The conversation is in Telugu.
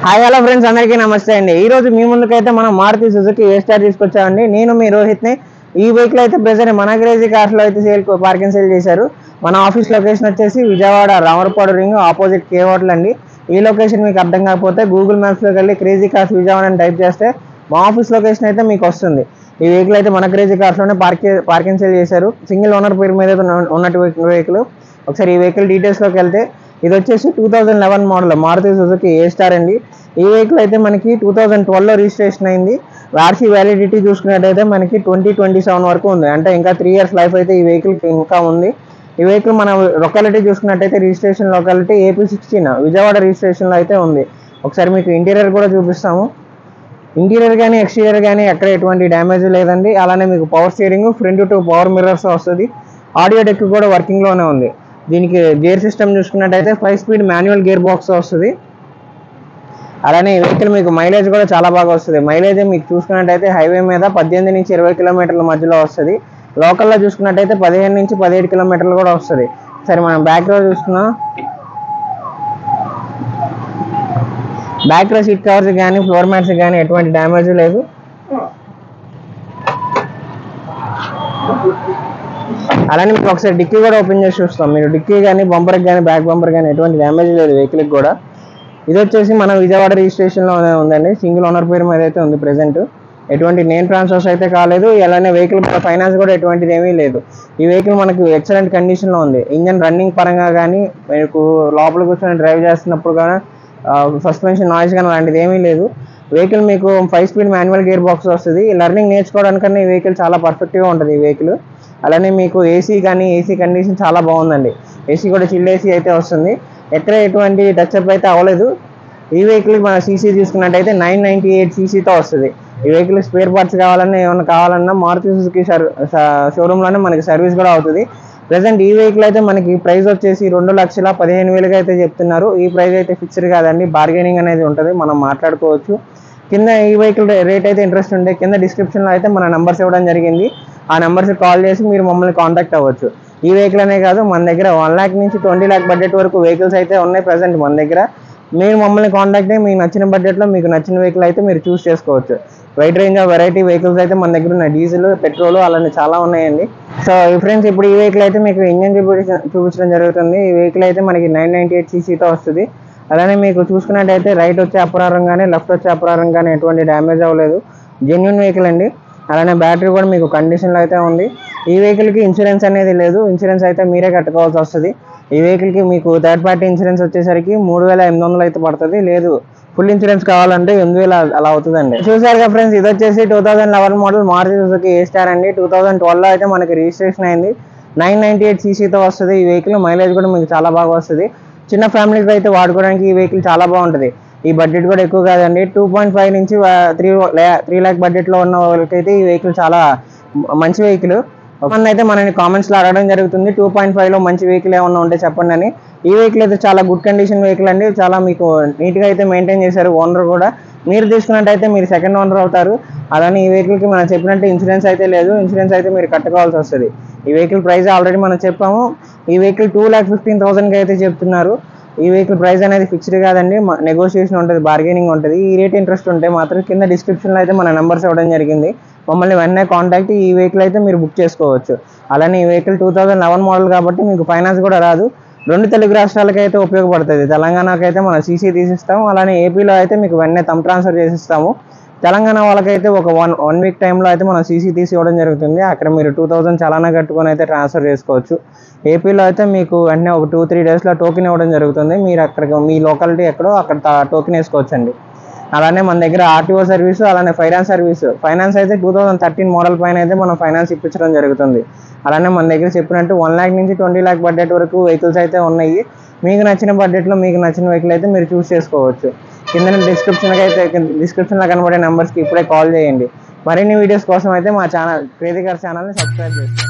హాయ్ హలో ఫ్రెండ్స్, అందరికీ నమస్తే అండి. ఈ రోజు మీ ముందుకైతే మనం మారుతి సుజుకి ఏ స్టార్ తీసుకొచ్చామండి. నేను మీ రోహిత్ని. ఈ వెహికల్ అయితే ప్రెజెంట్ మన క్రేజీ కార్స్ లో అయితే పార్కింగ్ సేల్ చేశారు. మన ఆఫీస్ లొకేషన్ వచ్చేసి విజయవాడ రామరపాడు రింగ్ ఆపోజిట్ కే హోటల్ అండి. ఈ లొకేషన్ మీకు అర్థం కాకపోతే గూగుల్ మ్యాప్స్ లోకి వెళ్ళి క్రేజీ కార్స్ విజయవాడ అని టైప్ చేస్తే మా ఆఫీస్ లొకేషన్ అయితే మీకు వస్తుంది. ఈ వెహికల్ అయితే మన క్రేజీ కార్స్ లోనే పార్కింగ్ సేల్ చేశారు. సింగిల్ ఓనర్ పేరు మీద ఉన్నట్టు వెహికల్. ఒకసారి ఈ వెహికల్ డీటెయిల్స్ లోకి వెళ్తే ఇది వచ్చేసి 2011 మోడల్ మారుతి సుజుకి ఏ స్టార్ అండి. ఈ వెహికల్ అయితే మనకి 2012లో రిజిస్ట్రేషన్ అయింది. ఆర్సీ వ్యాలిడిటీ చూసుకున్నట్టయితే మనకి 2027 వరకు ఉంది. అంటే ఇంకా 3 years లైఫ్ అయితే ఈ వెహికల్ ఇంకా ఉంది. ఈ వెహికల్ మన లొకాలిటీ చూసుకున్నట్టయితే రిజిస్ట్రేషన్ లొకాలిటీ AP16 విజయవాడ రిజిస్ట్రేషన్లో అయితే ఉంది. ఒకసారి మీకు ఇంటీరియర్ కూడా చూపిస్తాము. ఇంటీరియర్ కానీ ఎక్స్టీరియర్ కానీ ఎక్కడ ఎటువంటి డ్యామేజ్ లేదండి. అలానే మీకు power steering, front to power mirrors వస్తుంది. ఆడియో డెక్ కూడా వర్కింగ్లోనే ఉంది. దీనికి గేర్ సిస్టమ్ చూసుకున్నట్టయితే 5 speed మాన్యువల్ గేర్ బాక్స్ వస్తుంది. అలానే ఈ వెహికల్ మీకు మైలేజ్ కూడా చాలా బాగా వస్తుంది. మైలేజ్ మీకు చూసుకున్నట్టయితే హైవే మీద 18 నుంచి 20 కిలోమీటర్ల మధ్యలో వస్తుంది. లోకల్లో చూసుకున్నట్టయితే 15 నుంచి 17 కిలోమీటర్లు కూడా వస్తుంది. సరే, మనం బ్యాక్ రో చూసుకున్నాం. బ్యాక్ రో సీట్ కవర్స్ కానీ ఫ్లోర్ మ్యాట్స్ కానీ ఎటువంటి డ్యామేజ్ లేదు. అలానే మీకు ఒకసారి డిక్కీ కూడా ఓపెన్ చేసి చూస్తాం. మీరు డిక్కీ కానీ బంపర్కి కానీ బ్యాక్ బంపర్ కానీ ఎటువంటి డ్యామేజ్ లేదు వెహికల్కి కూడా. ఇది వచ్చేసి మన విజయవాడ రిజిస్ట్రేషన్లోనే ఉందండి. సింగిల్ ఓనర్ పేరు మీద అయితే ఉంది ప్రెసెంట్. ఎటువంటి నేమ్ ట్రాన్స్ఫర్స్ అయితే కాలేదు. అలానే వెహికల్ ఫైనాన్స్ కూడా ఎటువంటిది ఏమీ లేదు. ఈ వెహికల్ మనకు ఎక్సలెంట్ కండిషన్లో ఉంది. ఇంజన్ రన్నింగ్ పరంగా కానీ మీకు లోపల కూర్చొని డ్రైవ్ చేస్తున్నప్పుడు కానీ సస్పెన్షన్ నాయిస్ కానీ అలాంటిది ఏమీ లేదు. వెహికల్ మీకు 5 speed మాన్యువల్ గేర్ బాక్స్ వస్తుంది. లర్నింగ్ నేర్చుకోవడానికన్నా ఈ వెహికల్ చాలా పర్ఫెక్ట్గా ఉంటుంది ఈ వెహికల్. అలానే మీకు ఏసీ కండిషన్ చాలా బాగుందండి. ఏసీ కూడా చిల్ ఏసీ అయితే వస్తుంది. ఎక్కడ ఎటువంటి టచ్అప్ అయితే అవ్వలేదు. ఈ వెహికల్ మన సీసీ చూసుకున్నట్టయితే 998 cc వస్తుంది. ఈ వెహికల్ స్పేర్ పార్ట్స్ కావాలన్నా ఏమన్నా కావాలన్నా మారుతి సుజుకి షోరూంలోనే మనకి సర్వీస్ కూడా అవుతుంది. ప్రెసెంట్ ఈ వెహికల్ అయితే మనకి ప్రైస్ వచ్చేసి 2,15,000 అయితే చెప్తున్నారు. ఈ ప్రైస్ అయితే ఫిక్స్డ్ కాదండి, బార్గెనింగ్ అనేది ఉంటుంది, మనం మాట్లాడుకోవచ్చు. కింద ఈ వెహికల్ రేట్ అయితే ఇంట్రెస్ట్ ఉంటే కింద డిస్క్రిప్షన్లో అయితే మన నెంబర్స్ ఇవ్వడం జరిగింది. ఆ నెంబర్స్కి కాల్ చేసి మీరు మమ్మల్ని కాంటాక్ట్ అవ్వచ్చు. ఈ వెహికల్ అనే కాదు, మన దగ్గర 1 lakh నుంచి 20 lakh బడ్జెట్ వరకు వెహికల్స్ అయితే ఉన్నాయి ప్రెసెంట్ మన దగ్గర. మీరు మమ్మల్ని కాంటాక్ట్ అయ్యి మీకు నచ్చిన బడ్జెట్లో మీకు నచ్చిన వెహికల్ అయితే మీరు చూస్ చేసుకోవచ్చు. Wide range of variety vehicles అయితే మన దగ్గర ఉన్నాయి. డీజిల్, పెట్రోల్ అలానే చాలా ఉన్నాయండి. సో ఈ ఫ్రెండ్స్, ఇప్పుడు ఈ వెహికల్ అయితే మీకు ఇంజన్ చూపించడం జరుగుతుంది. ఈ వెహికల్ అయితే మనకి 998 cc వస్తుంది. అలానే మీకు చూసుకున్నట్టయితే రైట్ వచ్చే అపరారం కానీ లెఫ్ట్ వచ్చే అపరారం కానీ ఎటువంటి డ్యామేజ్ అవ్వలేదు. జెన్యున్ వెహికల్ అండి. అలానే బ్యాటరీ కూడా మీకు కండిషన్లో అయితే ఉంది. ఈ వెహికల్కి ఇన్సూరెన్స్ అనేది లేదు. ఇన్సూరెన్స్ అయితే మీరే కట్టుకోవాల్సి వస్తుంది. ఈ వెహికల్కి మీకు థర్డ్ పార్టీ ఇన్సూరెన్స్ వచ్చేసరికి 3,800 అయితే పడుతుంది. లేదు, ఫుల్ ఇన్సూరెన్స్ కావాలంటే 8,000 అలా అవుతుందండి. చూసారుగా ఫ్రెండ్స్, ఇది వచ్చేసి 2011 మోడల్ మారుతి సుజుకి ఏ స్టార్ అండి. 2012లో అయితే మనకి రిజిస్ట్రేషన్ అయింది. 998 cc వస్తుంది ఈ వెహికల్. మైలేజ్ కూడా మీకు చాలా బాగా వస్తుంది. చిన్న ఫ్యామిలీకి అయితే వాడుకోవడానికి ఈ వెహికల్ చాలా బాగుంటుంది. ఈ బడ్జెట్ కూడా ఎక్కువ కాదండి. 2.5 నుంచి 3 lakh బడ్జెట్లో ఉన్న వాళ్ళకైతే ఈ వెహికల్ చాలా మంచి వెహికల్. అయితే మనని కామెంట్స్లో అడగడం జరుగుతుంది 2.5లో మంచి వెహికల్ ఏమన్నా ఉంటే చెప్పండి అని. ఈ వెహికల్ అయితే చాలా గుడ్ కండిషన్ వెహికల్ అండి. చాలా మీకు నీట్గా అయితే మెయింటైన్ చేశారు ఓనర్ కూడా. మీరు తీసుకున్నట్టయితే మీరు సెకండ్ ఓనర్ అవుతారు. అలానే ఈ వెహికల్కి మనం చెప్పినట్టు ఇన్సూరెన్స్ అయితే లేదు. ఇన్సూరెన్స్ అయితే మీరు కట్టుకోవాల్సి వస్తుంది. ఈ వెహికల్ ప్రైస్ ఆల్రెడీ మనం చెప్పాము. ఈ వెహికల్ 2,15,000 అయితే చెప్తున్నారు. ఈ వెహికల్ ప్రైస్ అనేది ఫిక్స్డ్ కాదండి, నెగోషియేషన్ ఉంటుంది, బార్గెనింగ్ ఉంటుంది. ఈ రేట్ ఇంట్రెస్ట్ ఉంటే మాత్రం కింద డిస్క్రిప్షన్లో అయితే మన నెంబర్స్ ఇవ్వడం జరిగింది. మమ్మల్ని వెంటనే కాంటాక్ట్ ఈ వెహికల్ అయితే మీరు బుక్ చేసుకోవచ్చు. అలానే ఈ వెహికల్ 2011 మోడల్ కాబట్టి మీకు ఫైనాన్స్ కూడా రాదు. 2 తెలుగు రాష్ట్రాలకి అయితే ఉపయోగపడుతుంది. తెలంగాణకి అయితే మనం సీసీ తీసిస్తాము. అలానే ఏపీలో అయితే మీకు వెంటనే ట్రాన్స్ఫర్ చేసిస్తాము. తెలంగాణ వాళ్ళకైతే ఒక వన్ వీక్ టైంలో అయితే మనం సీసీ తీసి ఇవ్వడం జరుగుతుంది. అక్కడ మీరు 2,000 చలానా కట్టుకొని అయితే ట్రాన్స్ఫర్ చేసుకోవచ్చు. ఏపీలో అయితే మీకు వెంటనే ఒక 2-3 డేస్లో టోకెన్ ఇవ్వడం జరుగుతుంది. మీరు అక్కడికి మీ లోకాలిటీ ఎక్కడో అక్కడ టోకెన్ వేసుకోవచ్చండి. అలానే మన దగ్గర ఆర్టీఓ సర్వీసు, అలానే ఫైనాన్స్ సర్వీసు. ఫైనాన్స్ అయితే 2013 మోడల్ పైన అయితే మనం ఫైనాన్స్ ఇప్పించడం జరుగుతుంది. అలానే మన దగ్గర చెప్పినట్టు 1 lakh నుంచి 20 lakh బడ్జెట్ వరకు వెహికల్స్ అయితే ఉన్నాయి. మీకు నచ్చిన బడ్జెట్లో మీకు నచ్చిన వెహికల్ అయితే మీరు చూస్ చేసుకోవచ్చు. కింద డిస్క్రిప్షన్లో కనబడే నెంబర్స్కి ఇప్పుడే కాల్ చేయండి. మరిన్ని వీడియోస్ కోసం అయితే మా ఛానల్ క్రేజీ కార్స్ ఛానల్ని సబ్స్క్రైబ్ చేసుకోండి.